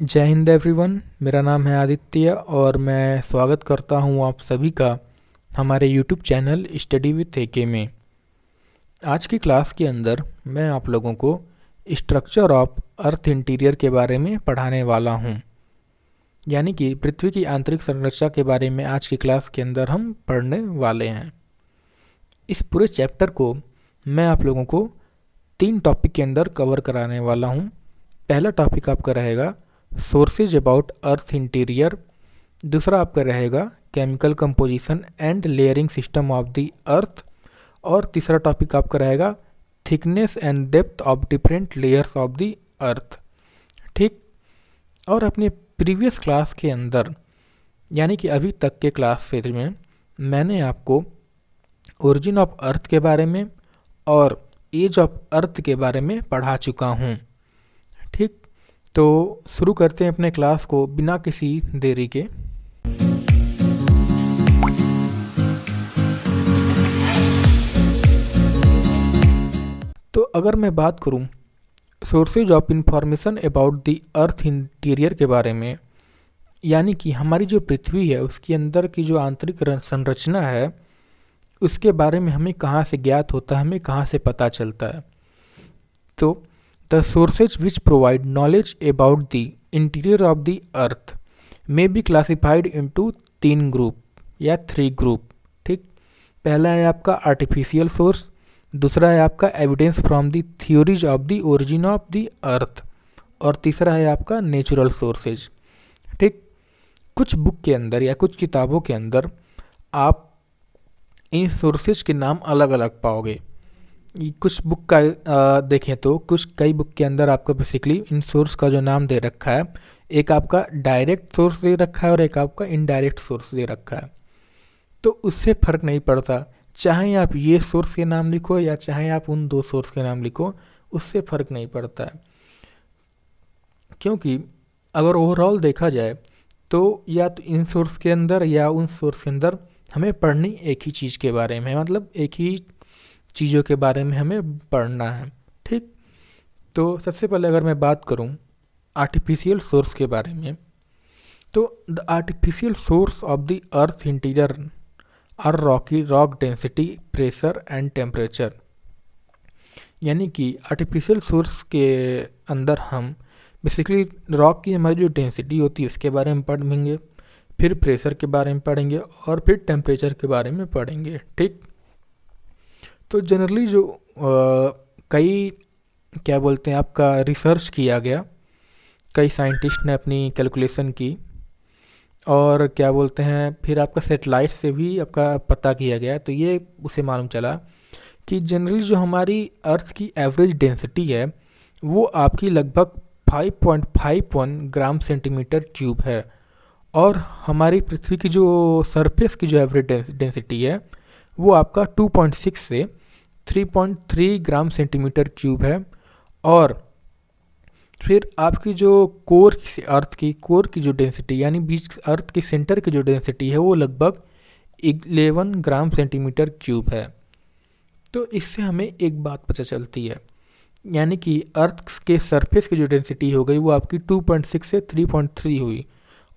जय हिंद एवरीवन। मेरा नाम है आदित्य और मैं स्वागत करता हूं आप सभी का हमारे यूट्यूब चैनल स्टडी विथ एके में। आज की क्लास के अंदर मैं आप लोगों को स्ट्रक्चर ऑफ अर्थ इंटीरियर के बारे में पढ़ाने वाला हूं, यानी कि पृथ्वी की आंतरिक संरचना के बारे में आज की क्लास के अंदर हम पढ़ने वाले हैं। इस पूरे चैप्टर को मैं आप लोगों को 3 टॉपिक के अंदर कवर कराने वाला हूं। पहला टॉपिक आपका रहेगा सोर्सेज अबाउट अर्थ इंटीरियर, दूसरा आपका रहेगा chemical composition and layering system of the अर्थ, और तीसरा टॉपिक आपका रहेगा thickness and depth of different layers of the अर्थ। ठीक। और अपने प्रीवियस क्लास के अंदर, यानी कि अभी तक के क्लास से में, मैंने आपको ओरिजिन ऑफ अर्थ के बारे में और एज ऑफ अर्थ के बारे में पढ़ा चुका हूँ। ठीक। तो शुरू करते हैं अपने क्लास को बिना किसी देरी के। तो अगर मैं बात करूं sources of information about the earth interior के बारे में, यानी कि हमारी जो पृथ्वी है उसके अंदर की जो आंतरिक संरचना है उसके बारे में हमें कहाँ से ज्ञात होता है, हमें कहाँ से पता चलता है। तो the sources which provide knowledge about the interior of the earth may be classified into 3 group या 3 ग्रुप। ठीक। पहला है आपका आर्टिफिशियल सोर्स, दूसरा है आपका evidence from the theories of the origin of the अर्थ, और तीसरा है आपका नेचुरल सोर्सेज। ठीक। कुछ बुक के अंदर या कुछ किताबों के अंदर आप इन सोर्सेज के नाम अलग अलग पाओगे। कुछ बुक का देखें तो कई बुक के अंदर आपको बेसिकली इन सोर्स का जो नाम दे रखा है, एक आपका डायरेक्ट सोर्स दे रखा है और एक आपका इनडायरेक्ट सोर्स दे रखा है। तो उससे फ़र्क नहीं पड़ता, चाहे आप ये सोर्स के नाम लिखो या चाहे आप उन 2 सोर्स के नाम लिखो, उससे फ़र्क नहीं पड़ता है। क्योंकि अगर ओवरऑल देखा जाए तो या तो इन सोर्स के अंदर या उन सोर्स के अंदर हमें पढ़नी एक ही चीज़ के बारे में, मतलब एक ही चीज़ों के बारे में हमें पढ़ना है। ठीक। तो सबसे पहले अगर मैं बात करूं आर्टिफिशियल सोर्स के बारे में, तो the artificial source of the earth interior are rock density, pressure and temperature. यानी कि आर्टिफिशियल सोर्स के अंदर हम बेसिकली रॉक की हमारी जो डेंसिटी होती है उसके बारे में पढ़ेंगे, फिर प्रेशर के बारे में पढ़ेंगे और फिर टेम्परेचर के बारे में पढ़ेंगे। ठीक। तो जनरली जो कई क्या बोलते हैं आपका रिसर्च किया गया, कई साइंटिस्ट ने अपनी कैलकुलेशन की और क्या बोलते हैं फिर आपका सेटेलाइट से भी आपका पता किया गया, तो ये उसे मालूम चला कि जनरली जो हमारी अर्थ की एवरेज डेंसिटी है वो आपकी लगभग 5.51 ग्राम सेंटीमीटर क्यूब है, और हमारी पृथ्वी की जो सरफेस की जो एवरेज डेंसिटी है वो आपका 2.6 से 3.3 ग्राम सेंटीमीटर क्यूब है। और फिर आपकी जो अर्थ की कोर की जो डेंसिटी, यानी बीच अर्थ के सेंटर की जो डेंसिटी है वो लगभग 11 ग्राम सेंटीमीटर क्यूब है। तो इससे हमें एक बात पता चलती है, यानी कि अर्थ के सरफेस की जो डेंसिटी हो गई वो आपकी 2.6 से 3.3 हुई,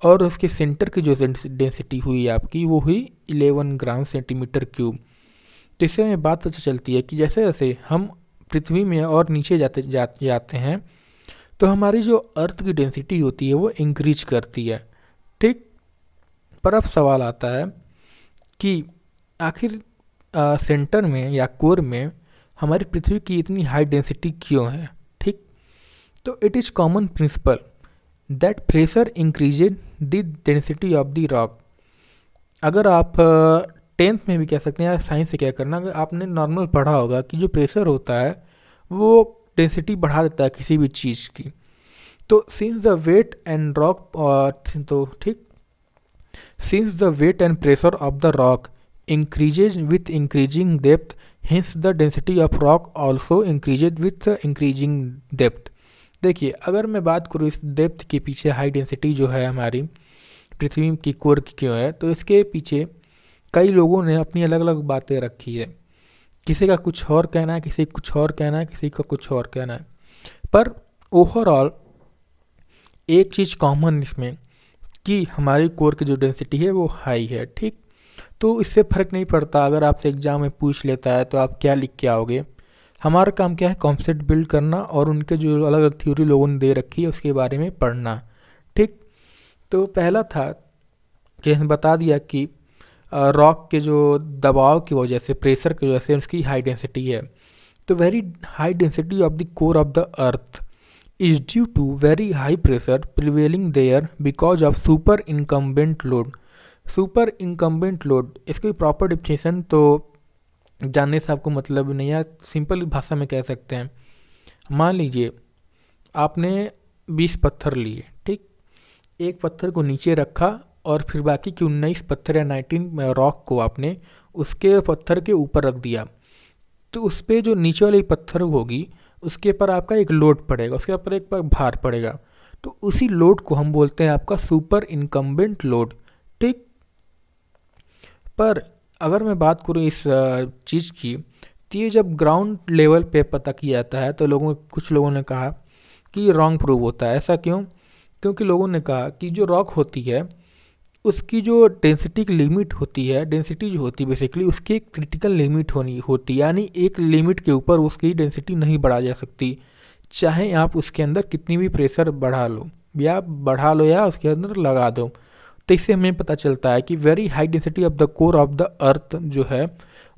और उसके सेंटर की जो डेंसिटी हुई आपकी वो हुई 11 ग्राम सेंटीमीटर क्यूब। तो इससे हमें बात पता चलती है कि जैसे जैसे हम पृथ्वी में और नीचे जाते हैं तो हमारी जो अर्थ की डेंसिटी होती है वो इंक्रीज करती है। ठीक। पर अब सवाल आता है कि आखिर सेंटर में या कोर में हमारी पृथ्वी की इतनी हाई डेंसिटी क्यों है। ठीक। तो it is common principal that pressure increases the density of the rock. अगर आप 10th में भी कह सकते हैं या साइंस से क्या करना, अगर आपने नॉर्मल पढ़ा होगा कि जो प्रेशर होता है वो डेंसिटी बढ़ा देता है किसी भी चीज़ की। तो since the weight and rock, तो ठीक, since the weight and pressure of the rock increases with increasing depth, hence the density of rock also increases with increasing depth. देखिए, अगर मैं बात करूँ इस डेप्थ के पीछे हाई डेंसिटी जो है हमारी पृथ्वी की कोर की क्यों है, तो इसके पीछे कई लोगों ने अपनी अलग अलग बातें रखी है। किसी का कुछ और कहना है, किसी का कुछ और कहना है, किसी का कुछ और कहना है, पर ओवरऑल एक चीज़ कॉमन इसमें कि हमारी कोर की जो डेंसिटी है वो हाई है, ठीक। तो इससे फ़र्क नहीं पड़ता अगर आपसे एग्ज़ाम में पूछ लेता है तो आप क्या लिख के आओगे। हमारा काम क्या है, कॉन्सेप्ट बिल्ड करना और उनके जो अलग अलग थ्योरी लोगों ने दे रखी है उसके बारे में पढ़ना, ठीक। तो पहला था कि हमने बता दिया कि रॉक के जो दबाव की वजह से, प्रेशर की वजह से उसकी हाई डेंसिटी है। तो very high density of the core of the earth is due to very high pressure prevailing there because of super incumbent load. Super incumbent load, इसकी प्रॉपर डिफिनेशन तो जानने से आपको मतलब नहीं है, सिंपल भाषा में कह सकते हैं। मान लीजिए आपने 20 पत्थर लिए, ठीक। एक पत्थर को नीचे रखा और फिर बाकी के 19 पत्थर या 19 रॉक को आपने उसके पत्थर के ऊपर रख दिया। तो उस पर जो नीचे वाली पत्थर होगी उसके ऊपर आपका एक लोड पड़ेगा, उसके ऊपर एक पर भार पड़ेगा। तो उसी लोड को हम बोलते हैं आपका सुपर इनकम्बेंट लोड, ठीक। पर अगर मैं बात करूँ इस चीज़ की, तो ये जब ग्राउंड लेवल पे पता किया जाता है तो कुछ लोगों ने कहा कि ये रॉन्ग प्रूव होता है। ऐसा क्यों? क्योंकि लोगों ने कहा कि जो रॉक होती है उसकी जो डेंसिटी की लिमिट होती है, डेंसिटी जो होती है बेसिकली उसकी एक क्रिटिकल लिमिट होती है, यानी एक लिमिट के ऊपर उसकी डेंसिटी नहीं बढ़ा जा सकती, चाहे आप उसके अंदर कितनी भी प्रेशर बढ़ा लो या उसके अंदर लगा दो। तो इससे हमें पता चलता है कि very high density of the core of the अर्थ जो है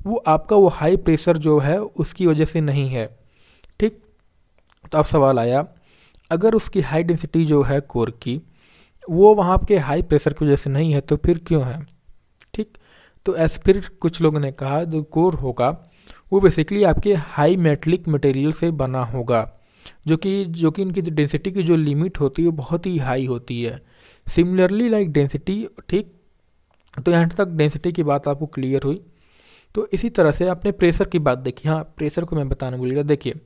वो आपका वो हाई प्रेशर जो है उसकी वजह से नहीं है, ठीक। तो अब सवाल आया, अगर उसकी हाई डेंसिटी जो है कोर की वो वहाँ के हाई प्रेशर की वजह से नहीं है तो फिर क्यों है, ठीक। तो ऐसे फिर कुछ लोगों ने कहा जो कोर होगा वो बेसिकली आपके हाई मेटलिक मटेरियल से बना होगा, जो कि इनकी डेंसिटी की जो लिमिट होती है वो बहुत ही हाई होती है। सिमिलरली लाइक डेंसिटी, ठीक। तो यहाँ तक डेंसिटी की बात आपको क्लियर हुई। तो इसी तरह से आपने प्रेशर की बात देखी। हाँ, प्रेशर को मैं बताने भूल गया। देखिए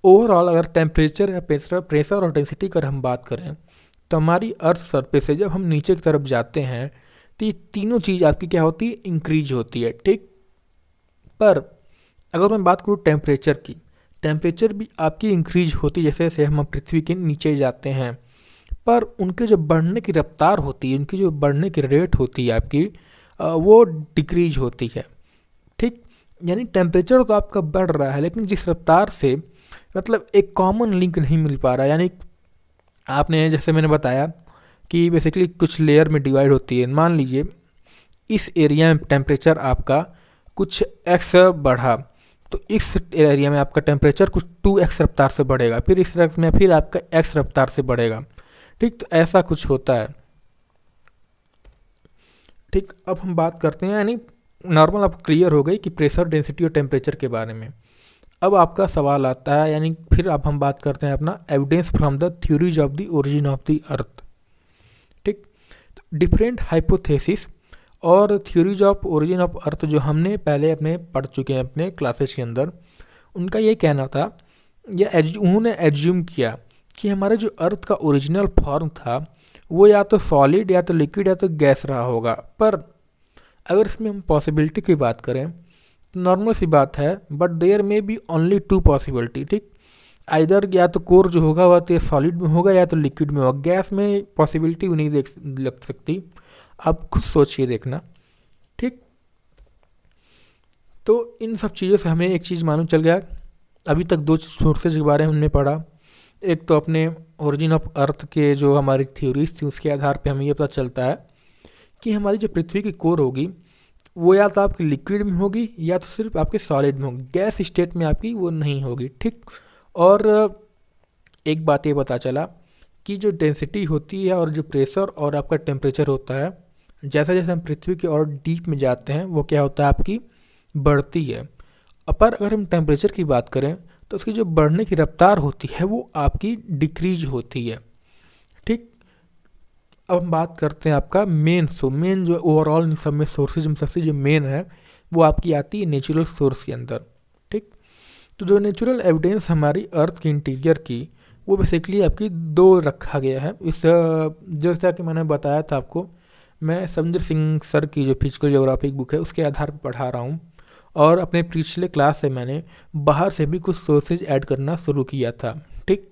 ओवरऑल अगर टेम्परेचर या प्रेशर और डेंसिटी की हम बात करें तो हमारी अर्थ सरफेस से जब हम नीचे की तरफ जाते हैं तो ये तीनों चीज़ आपकी क्या होती है, इंक्रीज होती है, ठीक। पर अगर मैं बात करूँ टेम्परेचर की, टेम्परेचर भी आपकी इंक्रीज होती है जैसे जैसे हम पृथ्वी के नीचे जाते हैं। पर उनके जो बढ़ने की रफ्तार होती है, उनकी जो बढ़ने की रेट होती है आपकी वो डिक्रीज होती है, ठीक। यानी टेम्परेचर तो आपका बढ़ रहा है लेकिन जिस रफ्तार से, मतलब एक कॉमन लिंक नहीं मिल पा रहा। यानी आपने जैसे मैंने बताया कि बेसिकली कुछ लेयर में डिवाइड होती है। मान लीजिए इस एरिया में टेम्परेचर आपका कुछ एक्स बढ़ा तो इस एरिया में आपका टेम्परेचर कुछ 2x रफ्तार से बढ़ेगा, फिर इस रफ्त में फिर आपका x रफ्तार से बढ़ेगा, ठीक। तो ऐसा कुछ होता है, ठीक। अब हम बात करते हैं, यानी नॉर्मल अब क्लियर हो गई कि प्रेशर, डेंसिटी और टेम्परेचर के बारे में। अब आपका सवाल आता है, यानी फिर अब हम बात करते हैं अपना evidence from the theories of the origin of the अर्थ, ठीक। तो डिफरेंट हाइपोथेसिस और theories of origin of earth जो हमने पहले अपने पढ़ चुके हैं अपने क्लासेस के अंदर, उनका ये कहना था या उन्होंने एज्यूम किया कि हमारा जो अर्थ का ओरिजिनल फॉर्म था वो या तो सॉलिड या तो लिक्विड या तो गैस रहा होगा। पर अगर इसमें हम पॉसिबिलिटी की बात करें तो नॉर्मल सी बात है, बट देयर में बी ओनली 2 पॉसिबिलिटी, ठीक। आइदर या तो कोर जो होगा वह तो सॉलिड में होगा या तो लिक्विड में होगा, गैस में पॉसिबिलिटी नहीं लग सकती। आप खुद सोचिए देखना, ठीक। तो इन सब चीज़ों से हमें एक चीज़ मालूम चल गया। अभी तक 2 सोर्सेज के बारे में हमने पढ़ा। एक तो अपने ओरिजिन ऑफ अर्थ के जो हमारी थ्योरीज थी उसके आधार पे हमें ये पता चलता है कि हमारी जो पृथ्वी की कोर होगी वो या तो आपकी लिक्विड में होगी या तो सिर्फ आपके सॉलिड में होगी, गैस स्टेट में आपकी वो नहीं होगी, ठीक। और एक बात ये पता चला कि जो डेंसिटी होती है और जो प्रेशर और आपका टेम्परेचर होता है, जैसा जैसे हम पृथ्वी के और डीप में जाते हैं वो क्या होता है, आपकी बढ़ती है। पर अगर हम टेम्परेचर की बात करें तो उसकी जो बढ़ने की रफ्तार होती है वो आपकी डिक्रीज होती है, ठीक। अब हम बात करते हैं आपका मेन जो ओवरऑल इन सब में सोर्सेज में सबसे जो मेन है वो आपकी आती है नेचुरल सोर्स के अंदर, ठीक। तो जो नेचुरल एविडेंस हमारी अर्थ के इंटीरियर की वो बेसिकली आपकी 2 रखा गया है। इस जैसा कि मैंने बताया था आपको, मैं समुद्र सिंह सर की जो फिजिकल ज्योग्राफिक बुक है उसके आधार पर पढ़ा रहा हूँ, और अपने पिछले क्लास से मैंने बाहर से भी कुछ सोर्सेज ऐड करना शुरू किया था, ठीक।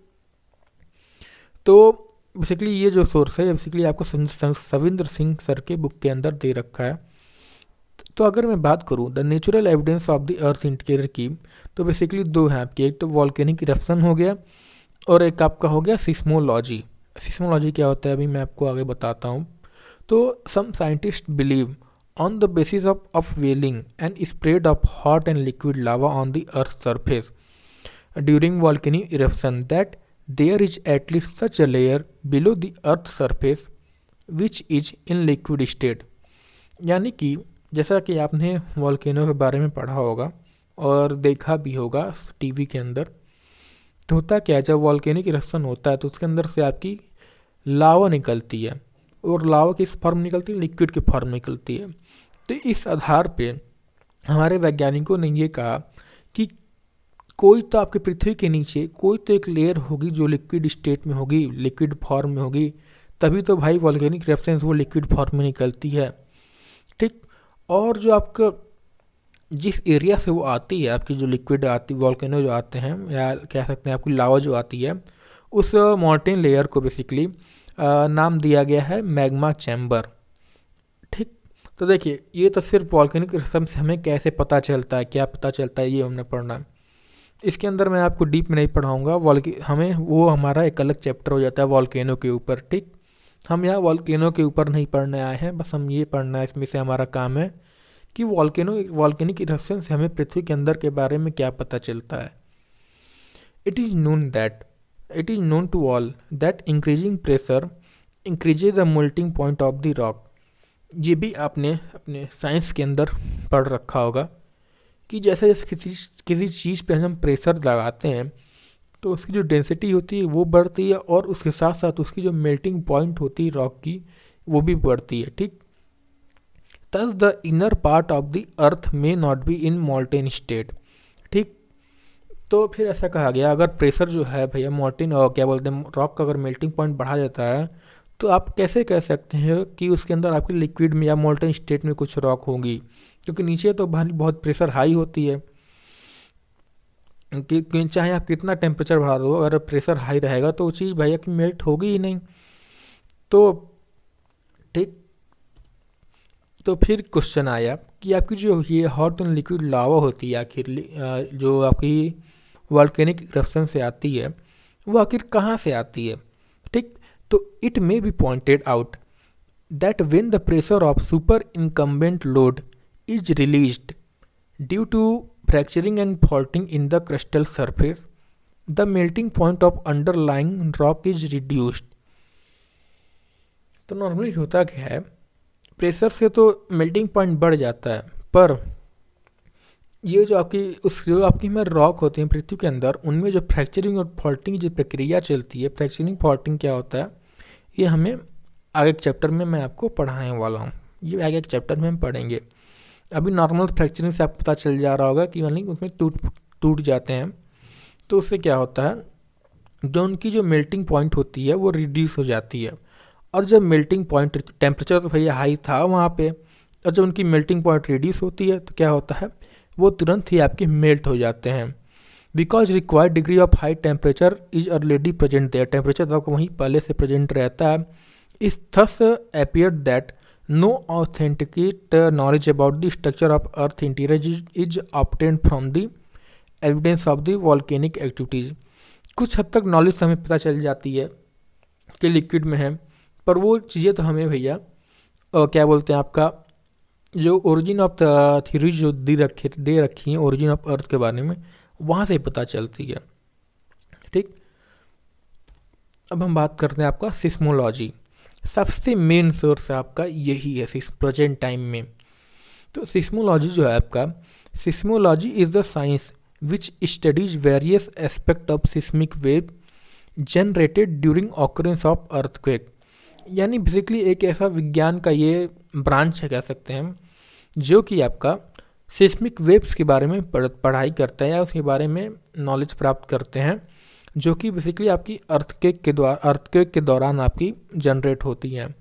तो बेसिकली ये जो सोर्स है बेसिकली आपको सविंदर सिंह सर के बुक के अंदर दे रखा है। तो अगर मैं बात करूँ the natural evidence of the earth interior की, तो बेसिकली दो हैं आपकी, एक तो वॉल्केनिक इरप्शन हो गया और एक आपका हो गया सिस्मोलॉजी। सिस्मोलॉजी क्या होता है अभी मैं आपको आगे बताता हूँ। तो some scientist believe on the basis of upwelling and spread of hot and liquid lava on the earth surface during volcanic eruption that there is at least such a layer below the earth surface which is in liquid state. यानी कि जैसा कि आपने volcano के बारे में पढ़ा होगा और देखा भी होगा टीवी के अंदर, तो होता क्या है जब वॉल्केनिक इरप्शन होता है तो उसके अंदर से आपकी लावा निकलती है, और लावा किस फॉर्म निकलती है, लिक्विड की फॉर्म निकलती है। तो इस आधार पे हमारे वैज्ञानिकों ने ये कहा कि कोई तो आपकी पृथ्वी के नीचे कोई तो एक लेयर होगी जो लिक्विड स्टेट में होगी, लिक्विड फॉर्म में होगी, तभी तो भाई वॉल्केनिक इरप्शन वो लिक्विड फॉर्म में निकलती है। ठीक, और जो आपका जिस एरिया से वो आती है, आपकी जो लिक्विड आती वॉल्केनो जो आते हैं या कह सकते हैं आपकी लावा जो आती है, उस माउंटेन लेयर को बेसिकली नाम दिया गया है मैग्मा चैम्बर। ठीक, तो देखिए ये तो सिर्फ वॉल्केनिक इरप्शन से हमें कैसे पता चलता है, क्या पता चलता है, ये हमने पढ़ना है। इसके अंदर मैं आपको डीप में नहीं पढ़ाऊँगा, हमें वो हमारा एक अलग चैप्टर हो जाता है वॉल्केनो के ऊपर। ठीक, हम यहाँ वॉल्केनो के ऊपर नहीं पढ़ने आए हैं, बस हम ये पढ़ना है, इसमें से हमारा काम है कि वॉल्केनिक इरप्शन से हमें पृथ्वी के अंदर के बारे में क्या पता चलता है। It is known to all that increasing pressure increases the melting point of the rock. ये भी आपने अपने साइंस के अंदर पढ़ रखा होगा कि जैसे जैसे किसी चीज़ पे हम प्रेशर लगाते हैं तो उसकी जो डेंसिटी होती है वो बढ़ती है, और उसके साथ साथ उसकी जो मेल्टिंग पॉइंट होती है रॉक की वो भी बढ़ती है। ठीक, thus the inner part of the earth में not be in molten state. ठीक, तो फिर ऐसा कहा गया अगर प्रेशर जो है भैया मॉल्टेन और क्या बोलते हैं रॉक का अगर मेल्टिंग पॉइंट बढ़ा जाता है तो आप कैसे कह सकते हैं कि उसके अंदर आपकी लिक्विड में या मॉल्टेन स्टेट में कुछ रॉक होगी, क्योंकि नीचे तो बहुत प्रेशर हाई होती है कि चाहे आप कितना टेम्परेचर बढ़ा दो, अगर प्रेशर हाई रहेगा तो वो चीज़ भैया की मेल्ट होगी ही नहीं। तो ठीक, तो फिर क्वेश्चन आया कि आपकी जो ये हॉट एंड लिक्विड लावा होती है आखिर जो आपकी वॉल्केनिक इरप्शन से आती है वो आखिर कहाँ से आती है। ठीक, तो it may be pointed out that when the pressure of super incumbent load is released due to fracturing and faulting in the crystal surface, the melting point of underlying rock is reduced। तो normally होता क्या है, pressure से तो melting point बढ़ जाता है, पर ये जो आपकी में रॉक होती हैं पृथ्वी के अंदर, उनमें जो फ्रैक्चरिंग और फॉल्टिंग जो प्रक्रिया चलती है, फ्रैक्चरिंग फॉल्टिंग क्या होता है ये हमें आगे एक चैप्टर में मैं आपको पढ़ाने वाला हूँ, ये आगे एक चैप्टर में हम पढ़ेंगे। अभी नॉर्मल फ्रैक्चरिंग से आपको पता चल जा रहा होगा कि मतलब उसमें टूट जाते हैं, तो उससे क्या होता है जो उनकी जो मेल्टिंग पॉइंट होती है वो रिड्यूस हो जाती है। और जब मेल्टिंग पॉइंट टेम्परेचर तो भैया हाई था वहाँ पे, और जब उनकी मेल्टिंग पॉइंट रिड्यूस होती है तो क्या होता है वो तुरंत ही आपके मेल्ट हो जाते हैं। Because required degree of high temperature is already present there, temperature तो आपको वहीं पहले से प्रेजेंट रहता है। Is thus appear that no authenticate knowledge about the structure of earth interior is obtained from the evidence of the volcanic activities। कुछ हद तक नॉलेज हमें पता चल जाती है कि लिक्विड में है, पर वो चीज़ें तो हमें भैया क्या बोलते हैं आपका जो ओरिजिन ऑफ द थ्योरीज जो दे रखी हैं ओरिजिन ऑफ अर्थ के बारे में, वहाँ से पता चलती है। ठीक, अब हम बात करते हैं आपका सिस्मोलॉजी। सबसे मेन सोर्स आपका यही है प्रेजेंट टाइम में। तो सिस्मोलॉजी जो है आपका, seismology is the science which studies various aspect of seismic wave generated during occurrence of earthquake. यानी बेसिकली एक ऐसा विज्ञान का ये ब्रांच है कह सकते हैं जो कि आपका सिस्मिक वेव्स के बारे में पढ़ाई करता है या उसके बारे में नॉलेज प्राप्त करते हैं, जो कि बेसिकली आपकी अर्थक्वेक के दौरान आपकी जनरेट होती हैं।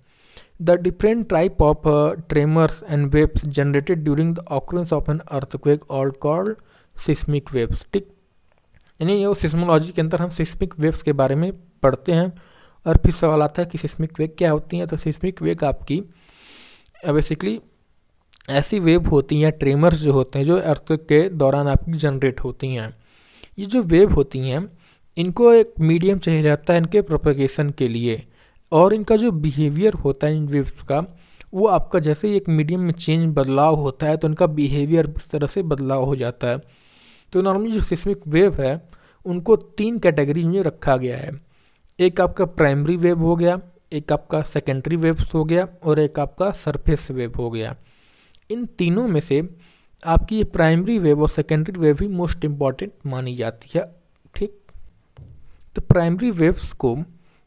The different type of tremors and waves generated during the occurrence of an earthquake all called seismic waves. ठीक, यानी ये सिस्मोलॉजी के अंदर हम सिस्मिक वेव्स के बारे में पढ़ते हैं और फिर सवाल आता है कि सिस्मिक वेव क्या होती हैं। तो सिस्मिक वेव आपकी बेसिकली ऐसी वेव होती हैं या ट्रेमर्स जो होते हैं जो अर्थक्वेक के दौरान आपकी जनरेट होती हैं। ये जो वेव होती हैं इनको एक मीडियम चाहिए रहता है इनके प्रोपेगेशन के लिए, और इनका जो बिहेवियर होता है इन वेव्स का वो आपका जैसे ही एक मीडियम में चेंज बदलाव होता है तो इनका बिहेवियर इस तरह से बदलाव हो जाता है। तो नॉर्मली जो सिस्मिक वेव है उनको 3 कैटेगरी में रखा गया है। एक आपका प्राइमरी वेव हो गया, एक आपका सेकेंडरी वेव्स हो गया, और एक आपका सरफेस वेव हो गया। इन तीनों में से आपकी ये प्राइमरी वेव और सेकेंडरी वेव ही मोस्ट इम्पॉर्टेंट मानी जाती है। ठीक, तो प्राइमरी वेव्स को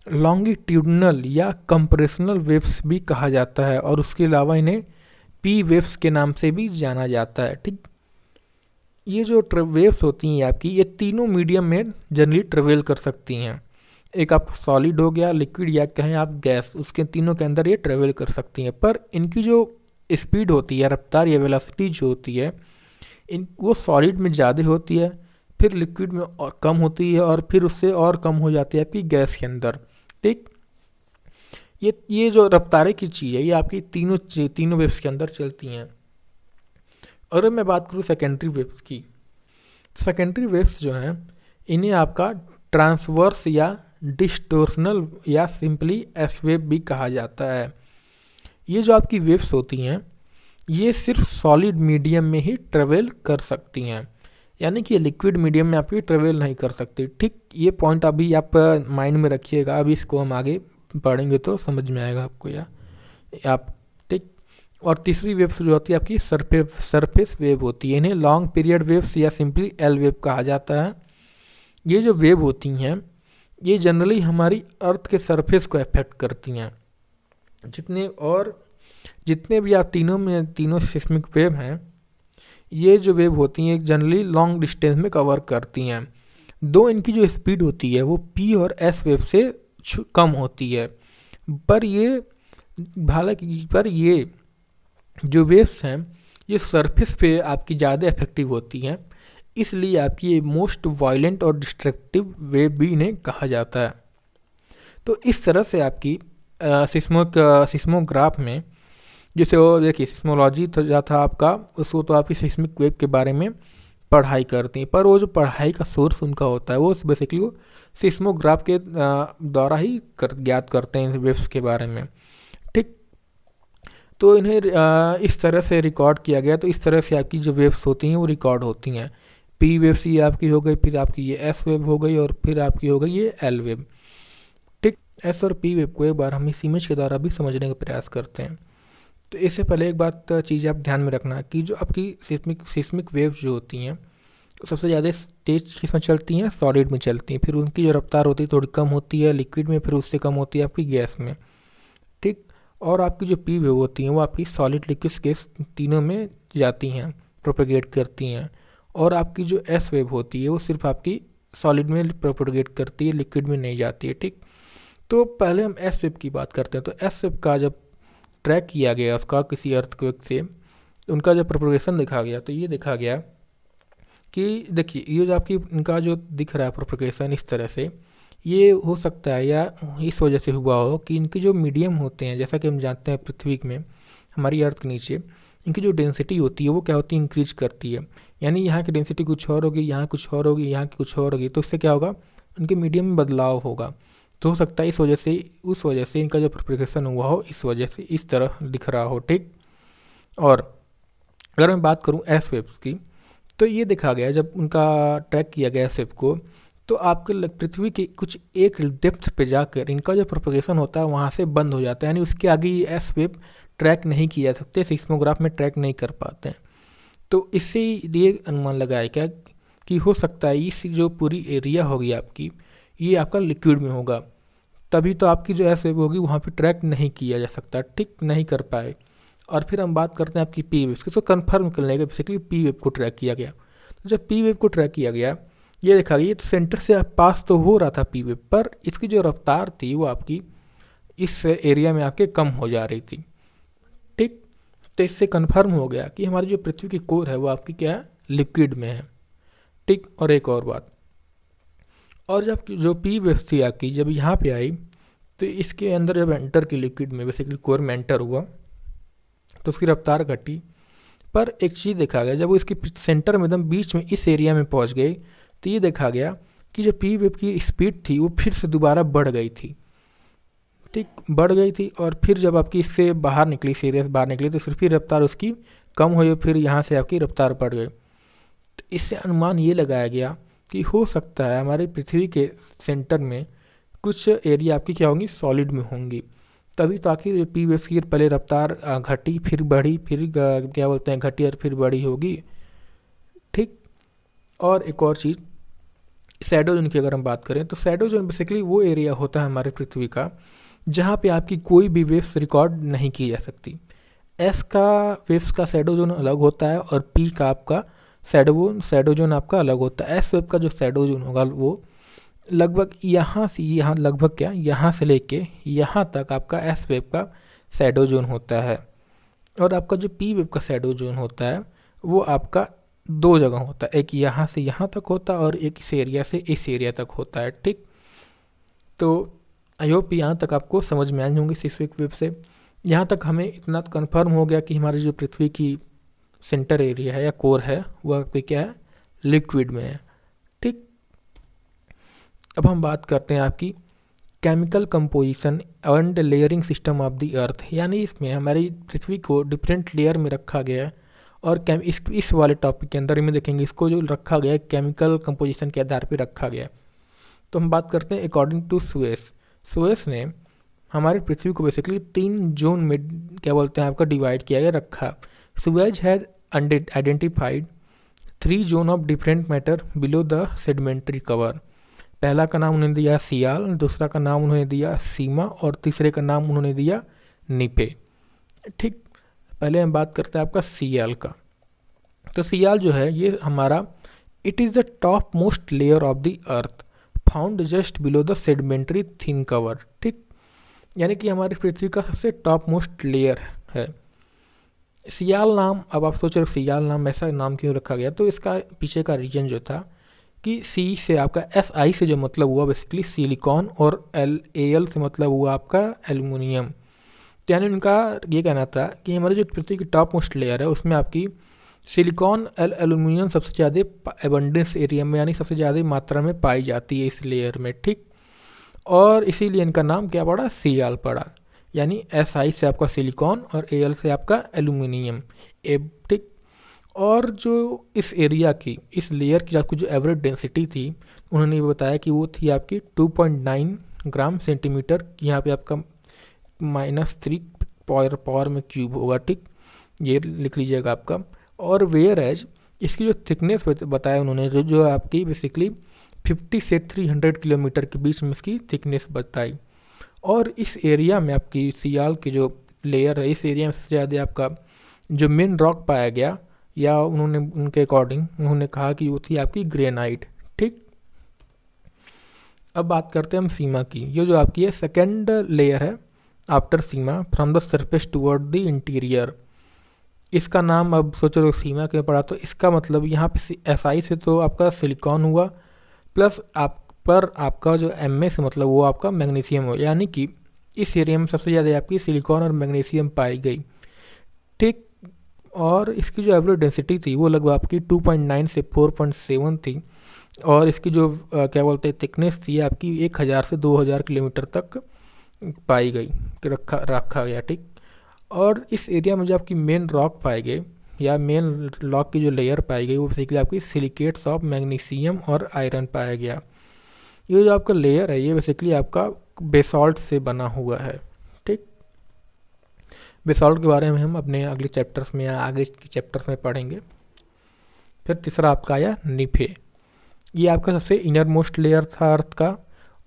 लॉन्गिट्यूडनल या कंप्रेशनल वेव्स भी कहा जाता है, और उसके अलावा इन्हें पी वेव्स के नाम से भी जाना जाता है। ठीक, ये जो वेव्स होती हैं आपकी, ये तीनों मीडियम में जनरली ट्रेवल कर सकती हैं। एक आपका सॉलिड हो गया, लिक्विड या कहें आप गैस, उसके तीनों के अंदर ये ट्रेवल कर सकती हैं। पर इनकी जो स्पीड होती है, रफ्तार या वेलोसिटी जो होती है, वो सॉलिड में ज़्यादा होती है, फिर लिक्विड में और कम होती है, और फिर उससे और कम हो जाती है आपकी गैस के अंदर। ठीक, ये जो रफ्तारे की चीज़ है ये आपकी तीनों वेव्स के अंदर चलती हैं। और मैं बात करूँ सेकेंडरी वेव्स की, सेकेंडरी वेव्स जो हैं इन्हें आपका ट्रांसवर्स या डिस्टोर्शनल या सिंपली एस वेव भी कहा जाता है। ये जो आपकी वेव्स होती हैं ये सिर्फ सॉलिड मीडियम में ही ट्रेवल कर सकती हैं, यानी कि लिक्विड मीडियम में आपकी ट्रेवल नहीं कर सकती। ठीक, ये पॉइंट अभी आप माइंड में रखिएगा, अभी इसको हम आगे पढ़ेंगे तो समझ में आएगा आपको या आप। ठीक, और तीसरी वेव्स जो होती है आपकी सरफेस वेव होती है। इन्हें लॉन्ग पीरियड वेव्स या सिंपली एल वेव कहा जाता है। ये जो वेव होती हैं ये जनरली हमारी अर्थ के सरफेस को अफेक्ट करती हैं। जितने भी आप तीनों सिस्मिक वेव हैं, ये जो वेव होती हैं जनरली लॉन्ग डिस्टेंस में कवर करती हैं। दो इनकी जो स्पीड होती है वो पी और एस वेव से कम होती है, पर ये जो वेव्स हैं ये सरफेस पे आपकी ज़्यादा इफेक्टिव होती हैं, इसलिए आपकी ये मोस्ट वायलेंट और डिस्ट्रक्टिव वेव भी इन्हें कहा जाता है। तो इस तरह से आपकी सिस्मोग्राफ में जैसे वो देखिए सिस्मोलॉजी तो जो था आपका, उसको तो आपकी सिस्मिक वेव के बारे में पढ़ाई करती हैं, पर वो जो पढ़ाई का सोर्स उनका होता है वो बेसिकली वो सिस्मोग्राफ के द्वारा ही ज्ञात करते हैं वेव्स के बारे में। ठीक, तो इन्हें इस तरह से रिकॉर्ड किया गया। तो इस तरह से आपकी जो वेव्स होती हैं वो रिकॉर्ड होती हैं। पी वेव्स ये आपकी हो गई, फिर आपकी ये एस वेव हो गई, और फिर आपकी हो गई ये एल वेव। ठीक, एस और पी वेव को एक बार हम इस इमेज के द्वारा भी समझने का प्रयास करते हैं। तो इससे पहले एक बात चीज़ आप ध्यान में रखना कि जो आपकी सिस्मिक वेव्स जो होती हैं सबसे ज़्यादा तेज किस में चलती हैं, सॉलिड में चलती हैं। फिर उनकी जो रफ्तार होती है थोड़ी कम होती है लिक्विड में, फिर उससे कम होती है आपकी गैस में। ठीक, और आपकी जो पी वेव होती हैं वो आपकी सॉलिड लिक्विड गैस तीनों में जाती हैं, प्रोपेगेट करती हैं। और आपकी जो एस वेव होती है वो सिर्फ आपकी सॉलिड में प्रोपेगेट करती है, लिक्विड में नहीं जाती है। ठीक, तो पहले हम एस वेव की बात करते हैं। तो एस वेव का जब ट्रैक किया गया उसका किसी अर्थक्वेक से, उनका जब प्रोपगेशन देखा गया तो ये देखा गया कि देखिए ये जो आपकी इनका जो दिख रहा है प्रोपगेशन इस तरह से, ये हो सकता है या इस वजह से हुआ हो कि इनके जो मीडियम होते हैं, जैसा कि हम जानते हैं पृथ्वी में हमारी अर्थ के नीचे इनकी जो डेंसिटी होती है वो क्या होती है, इंक्रीज करती है। यानी यहाँ की डेंसिटी कुछ और होगी, यहाँ कुछ और होगी, यहाँ की कुछ और होगी, तो इससे क्या होगा, उनके मीडियम में बदलाव होगा। तो हो सकता है उस वजह से इनका जो प्रोपगेशन हुआ हो, इस वजह से इस तरह दिख रहा हो। ठीक, और अगर मैं बात करूं एस वेव्स की, तो ये देखा गया जब उनका ट्रैक किया गया एस वेव को, तो आपके पृथ्वी की कुछ एक डेप्थ पे जाकर इनका जो प्रोपगेशन होता है वहाँ से बंद हो जाता है, यानी उसके आगे ये एस वेव ट्रैक नहीं किया सकते, सिस्मोग्राफ में ट्रैक नहीं कर पाते हैं। तो इससे ये अनुमान लगाया क्या कि हो सकता है इस जो पूरी एरिया होगी आपकी, ये आपका लिक्विड में होगा, तभी तो आपकी जो एस वेव होगी वहाँ पे ट्रैक नहीं किया जा सकता। ठीक, नहीं कर पाए। और फिर हम बात करते हैं आपकी पी वेव की, तो कन्फर्म करने के बेसिकली पी वेव को ट्रैक किया गया। तो जब पी वेव को ट्रैक किया गया ये देखा गया, ये तो सेंटर से पास तो हो रहा था पी वेव, पर इसकी जो रफ्तार थी वो आपकी इस एरिया में आके कम हो जा रही थी। ठीक, तो इससे कन्फर्म हो गया कि हमारी जो पृथ्वी की कोर है वो आपकी क्या है, लिक्विड में है। ठीक, और एक और बात, और जब जो पी वेव थी आपकी जब यहाँ पे आई तो इसके अंदर जब एंटर की लिक्विड में बेसिकली कोर में एंटर हुआ तो उसकी रफ्तार घटी, पर एक चीज़ देखा गया जब वो इसके सेंटर में एकदम बीच में इस एरिया में पहुंच गई तो ये देखा गया कि जो पी वेव की स्पीड थी वो फिर से दोबारा बढ़ गई थी, ठीक, बढ़ गई थी। और फिर जब आपकी इससे बाहर निकली, इस एरिया से बाहर निकली, तो फिर रफ्तार उसकी कम हुई, फिर यहाँ से आपकी रफ्तार बढ़ गई। तो इससे अनुमान ये लगाया गया कि हो सकता है हमारी पृथ्वी के सेंटर में कुछ एरिया आपकी क्या होंगी, सॉलिड में होंगी, तभी तो आखिर पी वेव की पहले रफ्तार घटी फिर बढ़ी, फिर क्या बोलते हैं घटी और फिर बढ़ी होगी, ठीक। और एक और चीज़, शैडो जोन की अगर हम बात करें तो शैडो जोन बेसिकली वो एरिया होता है हमारे पृथ्वी का जहाँ पे आपकी कोई भी वेव्स रिकॉर्ड नहीं की जा सकती। एस का वेव्स का शैडो जोन अलग होता है और पी का आपका शैडो जोन आपका अलग होता है। एस वेव का जो शैडो जोन होगा वो लगभग यहाँ से यहाँ, लगभग क्या, यहाँ से लेके यहाँ तक आपका एस वेव का शैडो जोन होता है। और आपका जो पी वेव का शैडो जोन होता है वो आपका दो जगह होता है, एक यहाँ से यहाँ तक होता है और एक इस एरिया से इस एरिया तक होता है, ठीक। तो आई होप यहाँ तक आपको समझ में आई होंगी सिस्मिक वेव से। यहाँ तक हमें इतना कन्फर्म हो गया कि हमारी जो पृथ्वी की सेंटर एरिया है या कोर है वह पे क्या है, लिक्विड में है, ठीक। अब हम बात करते हैं आपकी chemical composition and layering system of the अर्थ, यानी इसमें हमारी पृथ्वी को डिफरेंट लेयर में रखा गया है। और इस वाले टॉपिक के अंदर में देखेंगे इसको जो रखा गया है केमिकल कंपोजिशन के आधार पर रखा गया है। तो हम बात करते हैं अकॉर्डिंग टू सुएस ने हमारी पृथ्वी को बेसिकली 3 जोन में क्या बोलते हैं आपका डिवाइड किया गया, रखा। Suez had identified 3 zone of different matter below the sedimentary cover. पहला का नाम उन्होंने दिया सियाल, दूसरा का नाम उन्होंने दिया सीमा और तीसरे का नाम उन्होंने दिया निपे, ठीक। पहले हम बात करते हैं आपका सियाल का। तो सियाल जो है ये हमारा it is the top most layer of the earth found just below the sedimentary thin cover, ठीक। यानी कि हमारी पृथ्वी का सबसे टॉप मोस्ट लेयर है सियाल नाम। अब आप सोच रहे हो सियाल नाम ऐसा नाम क्यों रखा गया, तो इसका पीछे का रीजन जो था कि सी से आपका SI से जो मतलब हुआ बेसिकली सिलिकॉन और AL से मतलब हुआ आपका एल्युमिनियम। तो यानी उनका ये कहना था कि हमारी जो पृथ्वी की टॉप मोस्ट लेयर है उसमें आपकी सिलिकॉन एल्युमिनियम सबसे ज़्यादा एबंडेंस एरिया में यानी सबसे ज़्यादा मात्रा में पाई जाती है इस लेयर में, ठीक। और इसीलिए इनका नाम क्या पड़ा, सियाल पड़ा। यानी SI से आपका सिलिकॉन और AL से आपका एल्युमिनियम, ठीक। और जो इस एरिया की इस लेयर की आपकी जो एवरेज डेंसिटी थी उन्होंने ये बताया कि वो थी आपकी 2.9 ग्राम सेंटीमीटर, यहाँ पे आपका -3 पावर में क्यूब होगा, ठीक। ये लिख लीजिएगा आपका। और वेयर एज इसकी जो थिकनेस बताया उन्होंने जो आपकी बेसिकली 50 से 300 किलोमीटर के बीच में इसकी थिकनेस बताई। और इस एरिया में आपकी सियाल की जो लेयर है इस एरिया में सबसे ज़्यादा आपका जो मेन रॉक पाया गया या उन्होंने उनके अकॉर्डिंग उन्होंने कहा कि वो थी आपकी ग्रेनाइट, ठीक। अब बात करते हैं हम सीमा की। ये जो आपकी है सेकेंड लेयर है after Seema from the surface toward the interior. इसका नाम अब सोच रहे हो सीमा क्यों पड़ा, तो इसका मतलब यहाँ पे SI से तो आपका सिलिकॉन हुआ प्लस आपका जो MA से मतलब वो आपका मैग्नीशियम हो, यानी कि इस एरिया में सबसे ज़्यादा आपकी सिलिकॉन और मैग्नीशियम पाई गई, ठीक। और इसकी जो एवरेज डेंसिटी थी वो लगभग आपकी 2.9 से 4.7 थी। और इसकी जो क्या बोलते हैं थिकनेस थी आपकी 1000 से 2000 किलोमीटर तक पाई गई, रखा गया, ठीक। और इस एरिया में जो आपकी मेन रॉक पाए गए या मेन रॉक की जो लेयर पाई गई वो बेसिकली आपकी सिलिकेट्स ऑफ मैग्नीशियम और आयरन पाया गया। ये जो आपका लेयर है ये बेसिकली आपका बेसॉल्ट से बना हुआ है, ठीक। बेसॉल्ट के बारे में हम अपने अगले चैप्टर्स में या आगे के चैप्टर्स में पढ़ेंगे। फिर तीसरा आपका आया निफे। ये आपका सबसे इनर मोस्ट लेयर था अर्थ का।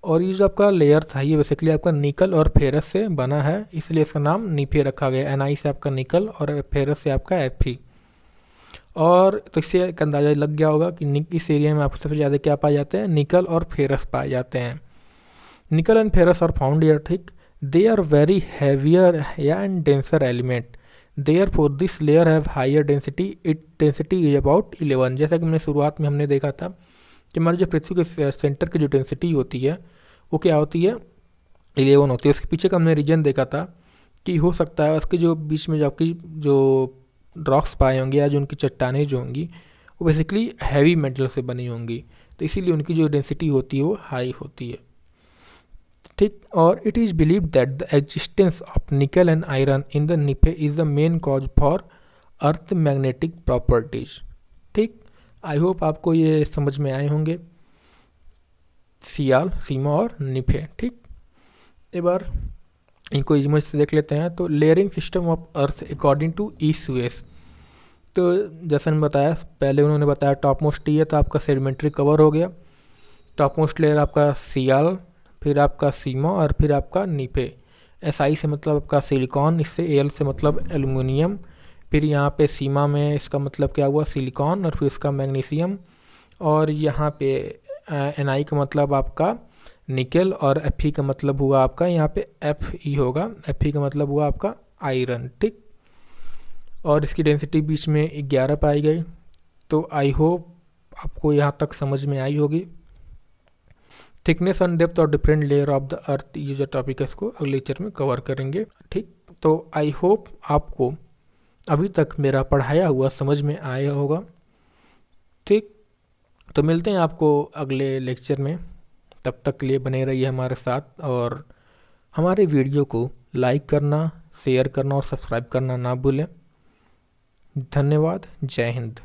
और ये जो आपका लेयर था ये बेसिकली आपका निकल और फेरस से बना है, इसलिए इसका नाम निफे रखा गया। Ni से आपका निकल और फेरस से आपका Fe। और तो इससे एक अंदाज़ा लग गया होगा कि इस एरिया में आपको सबसे ज़्यादा क्या पाए जाते हैं, निकल और फेरस पाए जाते हैं। Nickel and ferrous are found here, ठीक। They are very heavier and denser element, therefore this layer have higher density, it density is about 11। जैसा कि मैंने शुरुआत में हमने देखा था कि हमारी जो पृथ्वी के सेंटर की जो डेंसिटी होती है वो क्या होती है 11 होती है। उसके पीछे का हमने रीज़न देखा था कि हो सकता है उसके जो बीच में जो आपकी जो रॉक्स पाए होंगे या जो उनकी चट्टानें जो होंगी वो बेसिकली हैवी मेटल से बनी होंगी, तो इसीलिए उनकी जो डेंसिटी होती है वो हाई होती है। ठीक, और it is believe that the existence of निकल and iron in the निफे is the main cause for earth magnetic properties. ठीक, आई होप आपको ये समझ में आए होंगे सियाल, सीमा और निफे। ठीक, एक बार इनको इमेज से देख लेते हैं। तो layering system of earth according to east west, तो जैसे मैंने बताया पहले, उन्होंने बताया टॉप मोस्ट ये तो आपका सेडिमेंट्री कवर हो गया, टॉप मोस्ट लेयर आपका सियाल, फिर आपका सीमा और फिर आपका निफे। SI से मतलब आपका सिलिकॉन, इससे एल से मतलब एलुमिनियम, फिर यहाँ पे सीमा में इसका मतलब क्या हुआ सिलिकॉन और फिर इसका मैग्नीशियम, और यहाँ पे NI का मतलब आपका निकल और Fe का मतलब हुआ आपका यहाँ पे Fe होगा, Fe का मतलब हुआ आपका आयरन। ठीक, और इसकी डेंसिटी बीच में 11 पाई गई। तो आई होप आपको यहाँ तक समझ में आई होगी। थिकनेस एंड डेप्थ और डिफरेंट लेयर ऑफ द अर्थ, ये जो टॉपिक है इसको अगले लेक्चर में कवर करेंगे। ठीक, तो आई होप आपको अभी तक मेरा पढ़ाया हुआ समझ में आया होगा। ठीक, तो मिलते हैं आपको अगले लेक्चर में, तब तक के लिए बने रहिए हमारे साथ और हमारे वीडियो को लाइक करना, शेयर करना और सब्सक्राइब करना ना भूलें। धन्यवाद, जय हिंद।